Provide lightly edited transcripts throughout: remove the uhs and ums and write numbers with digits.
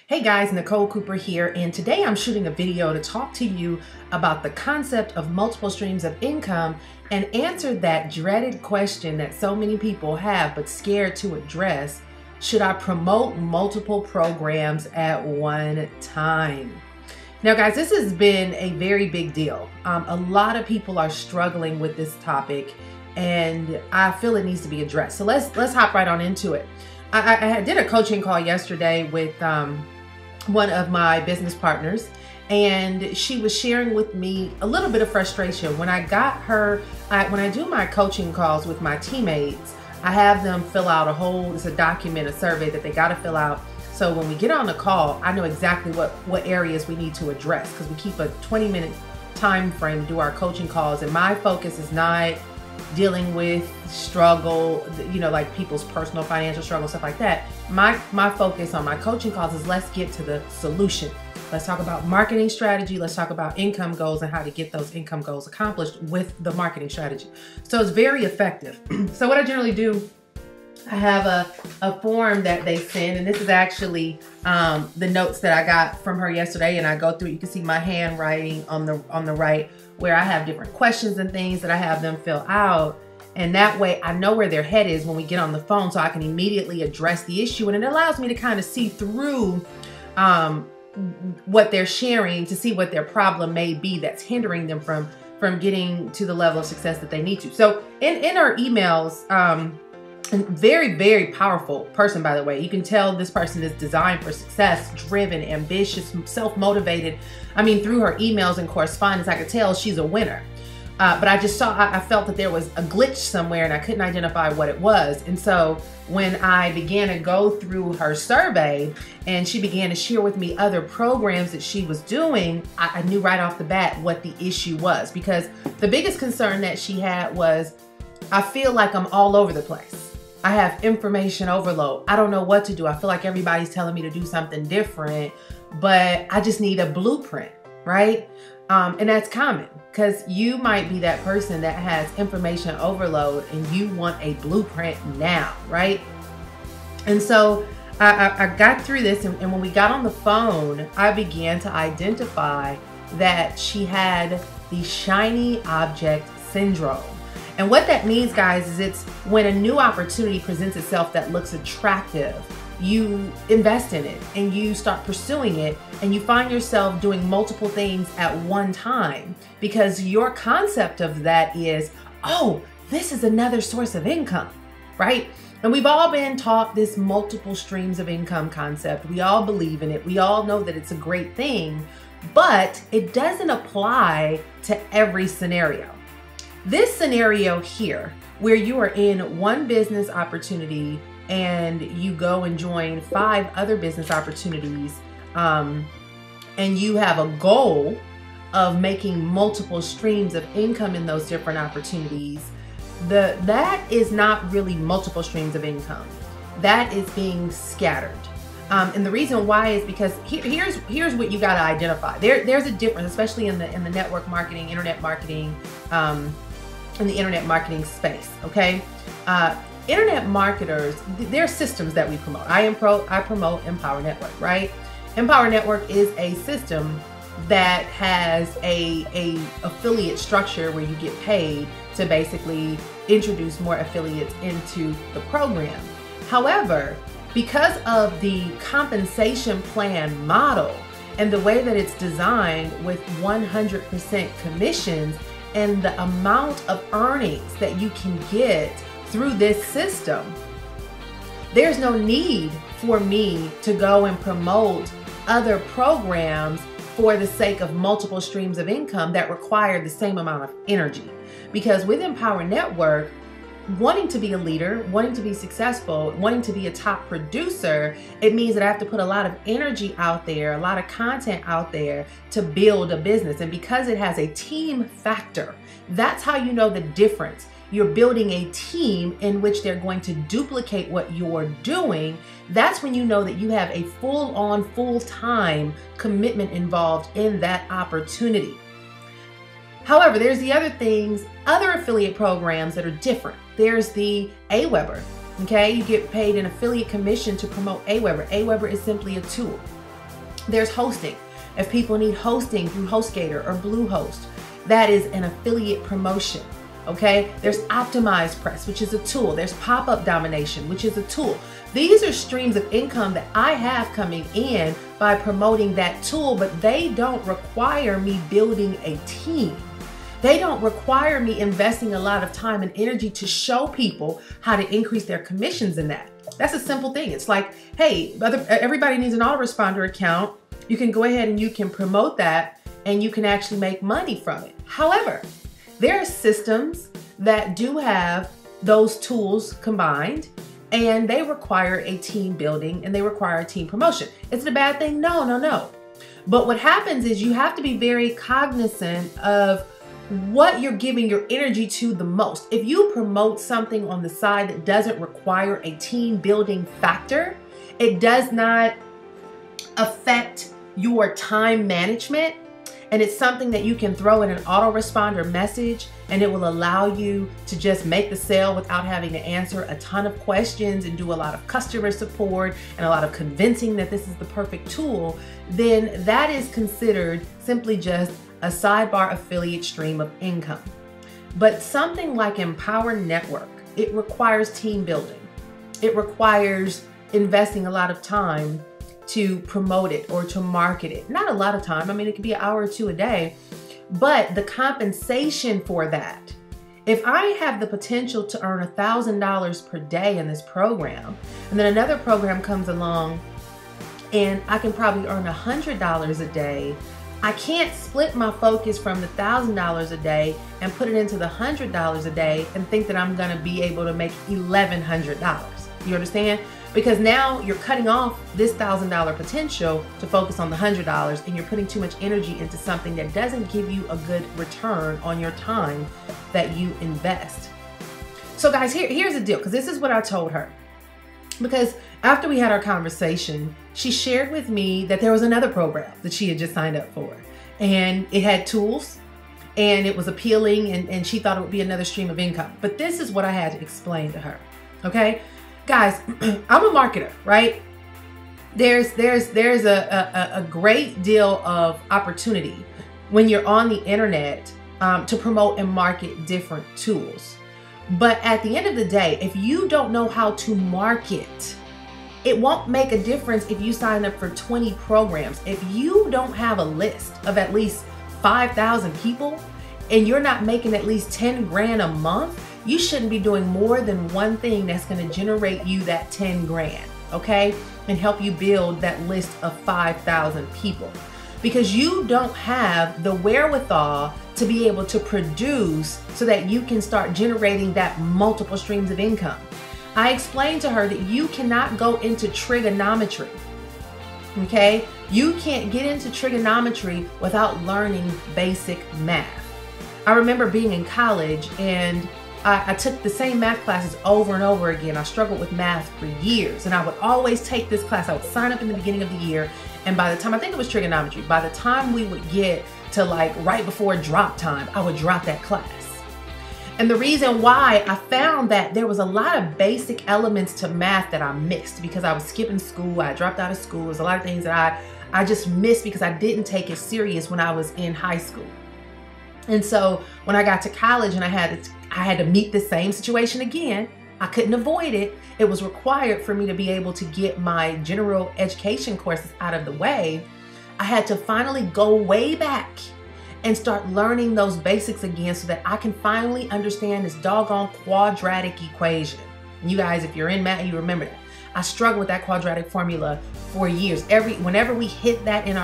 Hey guys, Nicole Cooper here, and today I'm shooting a video to talk to you about the concept of multiple streams of income and answer that dreaded question that so many people have but scared to address. Should I promote multiple programs at one time? Now guys, this has been a very big deal. A lot of people are struggling with this topic and I feel it needs to be addressed. So let's hop right on into it. I did a coaching call yesterday with one of my business partners, and she was sharing with me a little bit of frustration. When I got her, when I do my coaching calls with my teammates, I have them fill out it's a document, a survey that they got to fill out. So when we get on the call, I know exactly what areas we need to address, because we keep a 20-minute time frame to do our coaching calls. And my focus is not dealing with struggle, like people's personal financial struggle, stuff like that. My focus on my coaching calls is let's get to the solution. Let's talk about marketing strategy. Let's talk about income goals and how to get those income goals accomplished with the marketing strategy. So it's very effective. So what I generally do, I have a form that they send, and this is actually the notes that I got from her yesterday, and I go through. You can see my handwriting on the right, where I have different questions and things that I have them fill out, and that way I know where their head is when we get on the phone, so I can immediately address the issue, and it allows me to kind of see through what they're sharing to see what their problem may be that's hindering them from getting to the level of success that they need to. So in our emails, and very, very powerful person, by the way. You can tell this person is designed for success, driven, ambitious, self-motivated. I mean, through her emails and correspondence, I could tell she's a winner. But I felt that there was a glitch somewhere and I couldn't identify what it was. And so when I began to go through her survey and she began to share with me other programs that she was doing, I knew right off the bat what the issue was. Because the biggest concern that she had was, I feel like I'm all over the place. I have information overload. I don't know what to do. I feel like everybody's telling me to do something different, but I just need a blueprint, right? And that's common, because you might be that person that has information overload and you want a blueprint now, right? And so I got through this, and when we got on the phone, I began to identify that she had the shiny object syndrome. And what that means, guys, is it's when a new opportunity presents itself that looks attractive, you invest in it and you start pursuing it, and you find yourself doing multiple things at one time because your concept of that is, oh, this is another source of income, right? And we've all been taught this multiple streams of income concept. We all believe in it. We all know that it's a great thing, but it doesn't apply to every scenario. This scenario here, where you are in one business opportunity and you go and join 5 other business opportunities, and you have a goal of making multiple streams of income in those different opportunities, that is not really multiple streams of income. That is being scattered. And the reason why is because here's what you got to identify. There's a difference, especially in the network marketing, internet marketing, in the internet marketing space, okay? Internet marketers, there are systems that we promote. I promote Empower Network, right? Empower Network is a system that has a affiliate structure where you get paid to basically introduce more affiliates into the program. However, because of the compensation plan model and the way that it's designed with 100% commissions, and the amount of earnings that you can get through this system, there's no need for me to go and promote other programs for the sake of multiple streams of income that require the same amount of energy. Because with Empower Network, wanting to be a leader, wanting to be successful, wanting to be a top producer, it means that I have to put a lot of energy out there, a lot of content out there to build a business. And because it has a team factor, that's how you know the difference. You're building a team in which they're going to duplicate what you're doing. That's when you know that you have a full-on, full-time commitment involved in that opportunity. However, there's the other things, other affiliate programs that are different. There's the AWeber, okay? You get paid an affiliate commission to promote AWeber. AWeber is simply a tool. There's hosting. If people need hosting through HostGator or Bluehost, that is an affiliate promotion. Okay, there's optimized press, which is a tool. There's pop-up domination, which is a tool. These are streams of income that I have coming in by promoting that tool, but they don't require me building a team. They don't require me investing a lot of time and energy to show people how to increase their commissions in that. That's a simple thing. It's like, hey, everybody needs an autoresponder account. You can go ahead and you can promote that and you can actually make money from it. However, there are systems that do have those tools combined and they require a team building and they require a team promotion. Is it a bad thing? No, no, no. But what happens is you have to be very cognizant of what you're giving your energy to the most. If you promote something on the side that doesn't require a team building factor, it does not affect your time management, and it's something that you can throw in an autoresponder message and it will allow you to just make the sale without having to answer a ton of questions and do a lot of customer support and a lot of convincing that this is the perfect tool, then that is considered simply just a sidebar affiliate stream of income. But something like Empower Network, it requires team building. It requires investing a lot of time to promote it or to market it. Not a lot of time. I mean, it could be an hour or two a day, but the compensation for that, if I have the potential to earn $1,000 per day in this program, and then another program comes along and I can probably earn $100 a day, I can't split my focus from the $1,000 a day and put it into the $100 a day and think that I'm gonna be able to make $1,100. You understand? Because now you're cutting off this $1,000 potential to focus on the $100 and you're putting too much energy into something that doesn't give you a good return on your time that you invest. So guys, here's the deal, because this is what I told her. Because after we had our conversation, she shared with me that there was another program that she had just signed up for. And it had tools and it was appealing and she thought it would be another stream of income. But this is what I had to explain to her, okay? Guys, I'm a marketer, right? There's a great deal of opportunity when you're on the internet to promote and market different tools. But at the end of the day, if you don't know how to market, it won't make a difference if you sign up for 20 programs. If you don't have a list of at least 5,000 people and you're not making at least 10 grand a month, you shouldn't be doing more than one thing that's going to generate you that 10 grand, okay? And help you build that list of 5,000 people. Because you don't have the wherewithal to be able to produce so that you can start generating that multiple streams of income. I explained to her that you cannot go into trigonometry, okay? You can't get into trigonometry without learning basic math. I remember being in college and I took the same math classes over and over again. I struggled with math for years and I would always take this class. I would sign up in the beginning of the year and by the time, I think it was trigonometry, by the time we would get to like right before drop time, I would drop that class. And the reason why, I found that there was a lot of basic elements to math that I missed because I was skipping school, I dropped out of school. There's a lot of things that I just missed because I didn't take it serious when I was in high school. And so when I got to college and I had to meet the same situation again, I couldn't avoid it. It was required for me to be able to get my general education courses out of the way. I had to finally go way back and start learning those basics again so that I can finally understand this doggone quadratic equation. And you guys, if you're in math, you remember that. I struggled with that quadratic formula for years. Whenever we hit that in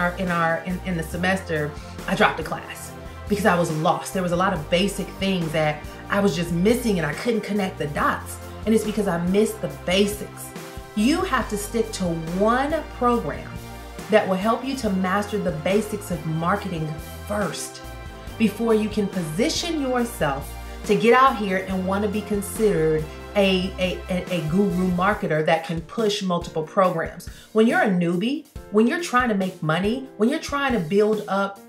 the semester, I dropped a class because I was lost. There was a lot of basic things that I was just missing and I couldn't connect the dots. And it's because I missed the basics. You have to stick to one program that will help you to master the basics of marketing first before you can position yourself to get out here and want to be considered a guru marketer that can push multiple programs. When you're a newbie, when you're trying to make money, when you're trying to build up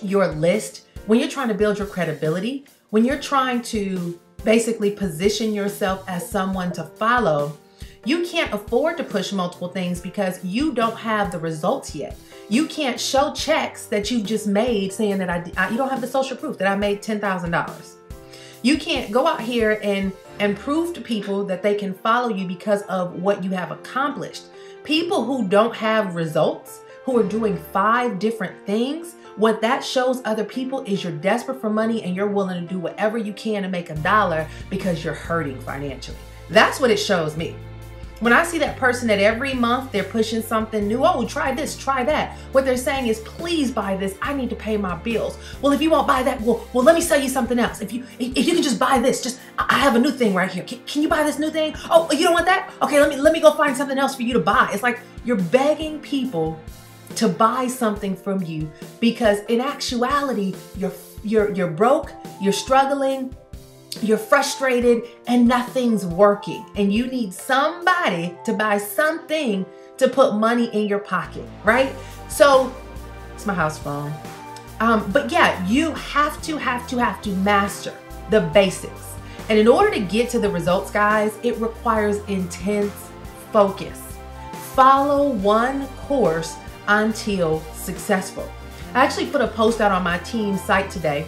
your list, when you're trying to build your credibility, when you're trying to basically position yourself as someone to follow, You can't afford to push multiple things because you don't have the results yet. You can't show checks that you just made saying that you don't have the social proof that I made $10,000. You can't go out here and prove to people that they can follow you because of what you have accomplished. People who don't have results, who are doing 5 different things, what that shows other people is you're desperate for money and you're willing to do whatever you can to make $1 because you're hurting financially. That's what it shows me. When I see that person that every month they're pushing something new, oh, try this, try that. What they're saying is, please buy this. I need to pay my bills. Well, if you won't buy that, well, let me sell you something else. If you can just buy this, I have a new thing right here. Can you buy this new thing? Oh, you don't want that? Okay, let me go find something else for you to buy. It's like you're begging people to buy something from you because in actuality, you're broke, you're struggling, you're frustrated, and nothing's working. And you need somebody to buy something to put money in your pocket, right? So it's my house phone. But yeah, you have to master the basics. And in order to get to the results, guys, it requires intense focus. Follow one course until successful. I actually put a post out on my team site today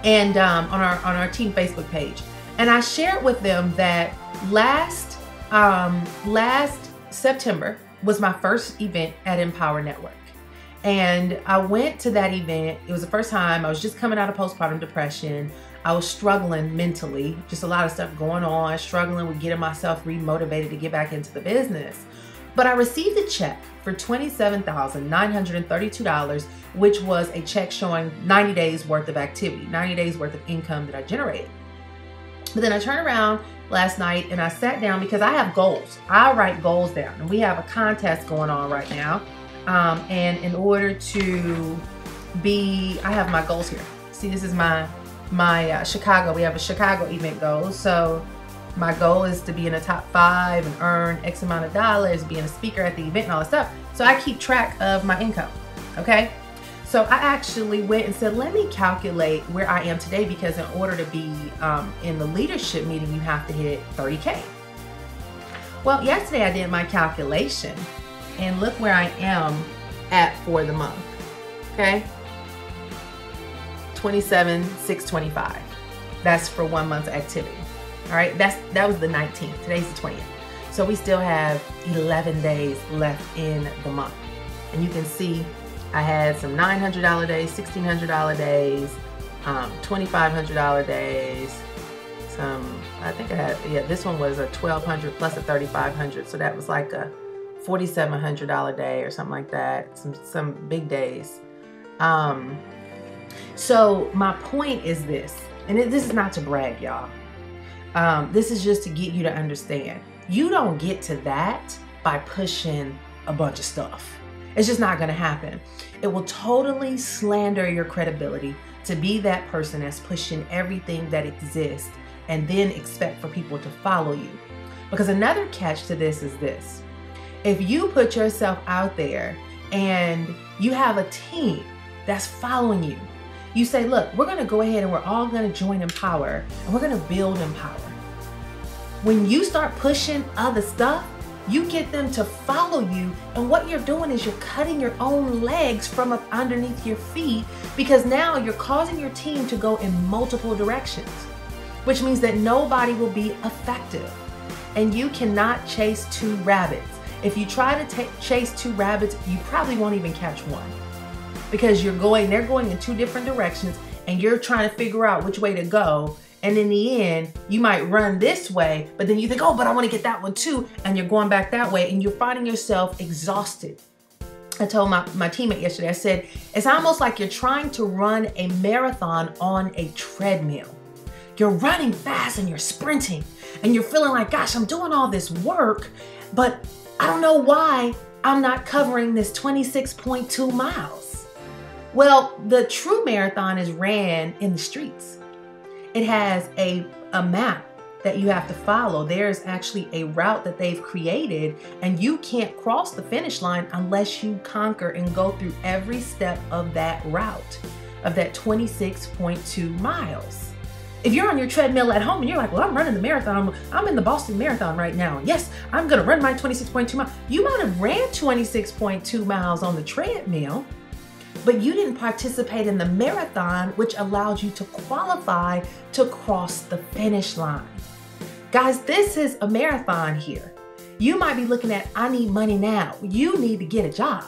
and on our team Facebook page, and I shared with them that last September was my first event at Empower Network, and I went to that event. It was the first time. I was just coming out of postpartum depression. I was struggling mentally, just a lot of stuff going on, struggling with getting myself remotivated to get back into the business. But I received a check for $27,932, which was a check showing 90 days worth of activity, 90 days worth of income that I generated. But then I turned around last night and I sat down because I have goals. I write goals down, and we have a contest going on right now. And in order to I have my goals here. See, this is my Chicago. We have a Chicago event goal. So my goal is to be in the top 5 and earn X amount of dollars, being a speaker at the event and all that stuff. So I keep track of my income, okay? So I actually went and said, let me calculate where I am today, because in order to be in the leadership meeting, you have to hit 30K. Well, yesterday I did my calculation and look where I am at for the month, okay? 27,625. That's for 1 month's activity. All right, that was the 19th. Today's the 20th. So we still have 11 days left in the month. And you can see I had some $900 days, $1,600 days, $2,500 days. I think I had, yeah, this one was a $1,200 plus a $3,500. So that was like a $4,700 day or something like that. Some big days. So my point is this, and this is not to brag, y'all. This is just to get you to understand. You don't get to that by pushing a bunch of stuff. It's just not going to happen. It will totally slander your credibility to be that person that's pushing everything that exists and then expect for people to follow you. Because another catch to this is this. If you put yourself out there and you have a team that's following you, you say, look, we're going to go ahead and we're all going to join Empower and we're going to build Empower. When you start pushing other stuff, you get them to follow you, and what you're doing is you're cutting your own legs from up underneath your feet, because now you're causing your team to go in multiple directions, which means that nobody will be effective. And you cannot chase 2 rabbits. If you try to chase 2 rabbits, you probably won't even catch one, because they're going in 2 different directions and you're trying to figure out which way to go. And in the end, you might run this way, but then you think, oh, but I want to get that one too. And you're going back that way and you're finding yourself exhausted. I told my teammate yesterday, I said, it's almost like you're trying to run a marathon on a treadmill. You're running fast and you're sprinting and you're feeling like, gosh, I'm doing all this work, but I don't know why I'm not covering this 26.2 miles. Well, the true marathon is ran in the streets. It has a map that you have to follow. There's actually a route that they've created, and you can't cross the finish line unless you conquer and go through every step of that route, of that 26.2 miles. If you're on your treadmill at home and you're like, well, I'm running the marathon. I'm in the Boston Marathon right now. Yes, I'm going to run my 26.2 miles. You might have ran 26.2 miles on the treadmill, but you didn't participate in the marathon, which allowed you to qualify to cross the finish line. Guys, this is a marathon here. You might be looking at, I need money now. You need to get a job.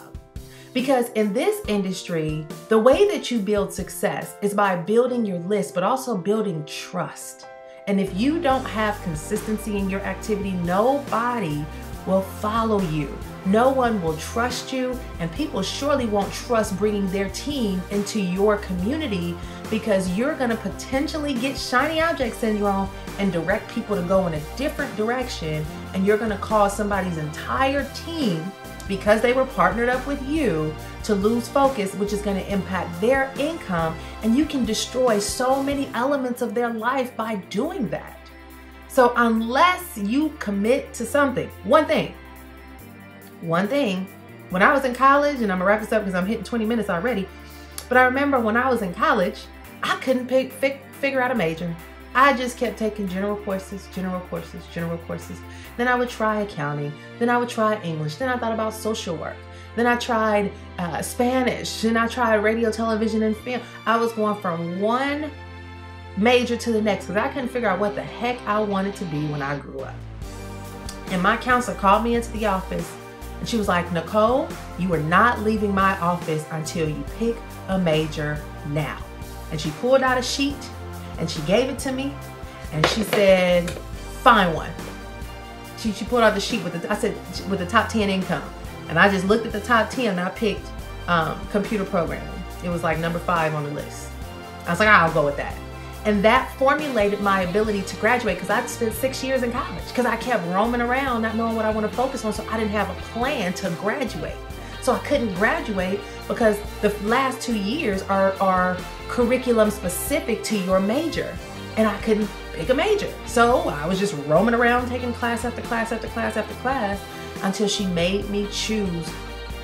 Because in this industry, the way that you build success is by building your list, but also building trust. And if you don't have consistency in your activity, nobody will follow you. No one will trust you, and people surely won't trust bringing their team into your community, because you're gonna potentially get shiny object syndrome and direct people to go in a different direction, and you're gonna cause somebody's entire team, because they were partnered up with you, to lose focus, which is going to impact their income, and you can destroy so many elements of their life by doing that. So unless you commit to something, one thing, when I was in college, and I'm gonna wrap this up because I'm hitting 20 minutes already, but I remember when I was in college, I couldn't figure out a major. I just kept taking general courses. Then I would try accounting. Then I would try English. Then I thought about social work. Then I tried Spanish. Then I tried radio, television, and film. I was going from one major to the next because I couldn't figure out what the heck I wanted to be when I grew up. And my counselor called me into the office, and she was like, Nicole, you are not leaving my office until you pick a major now. And she pulled out a sheet, and she gave it to me, and she said, find one. She pulled out the sheet with the top 10 income. And I just looked at the top 10 and I picked computer programming. It was like number 5 on the list. I was like, I'll go with that. And that formulated my ability to graduate, because I'd spent 6 years in college, because I kept roaming around not knowing what I want to focus on, so I didn't have a plan to graduate. So I couldn't graduate because the last 2 years are curriculum specific to your major, and I couldn't pick a major. So I was just roaming around taking class after class after class after class until she made me choose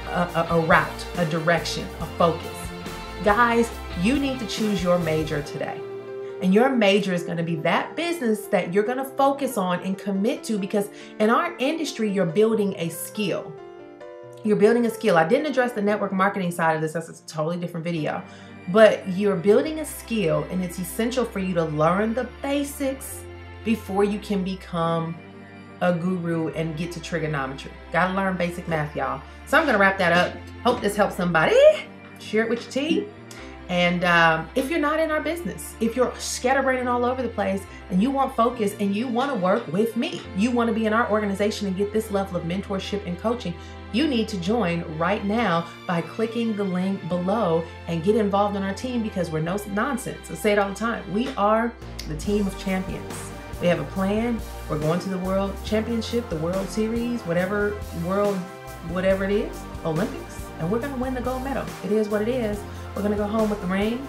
a route, a direction, a focus. Guys, you need to choose your major today. And your major is going to be that business that you're going to focus on and commit to, because in our industry, you're building a skill. You're building a skill. I didn't address the network marketing side of this. That's a totally different video. But you're building a skill, and it's essential for you to learn the basics before you can become a guru and get to trigonometry. Gotta learn basic math, y'all. So I'm gonna wrap that up. Hope this helps somebody. Share it with your team. And if you're not in our business, if you're scatterbrained all over the place and you want focus and you want to work with me, you want to be in our organization and get this level of mentorship and coaching, you need to join right now by clicking the link below and get involved in our team, because we're no nonsense. I say it all the time. We are the team of champions. We have a plan. We're going to the World Championship, the World Series, whatever it is, Olympics, and we're going to win the gold medal. It is what it is. We're going to go home with the ring,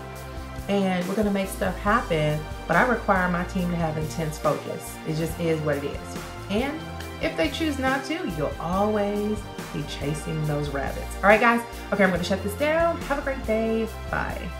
and we're going to make stuff happen, but I require my team to have intense focus. It just is what it is. And if they choose not to, you'll always be chasing those rabbits. All right, guys. Okay, I'm going to shut this down. Have a great day. Bye.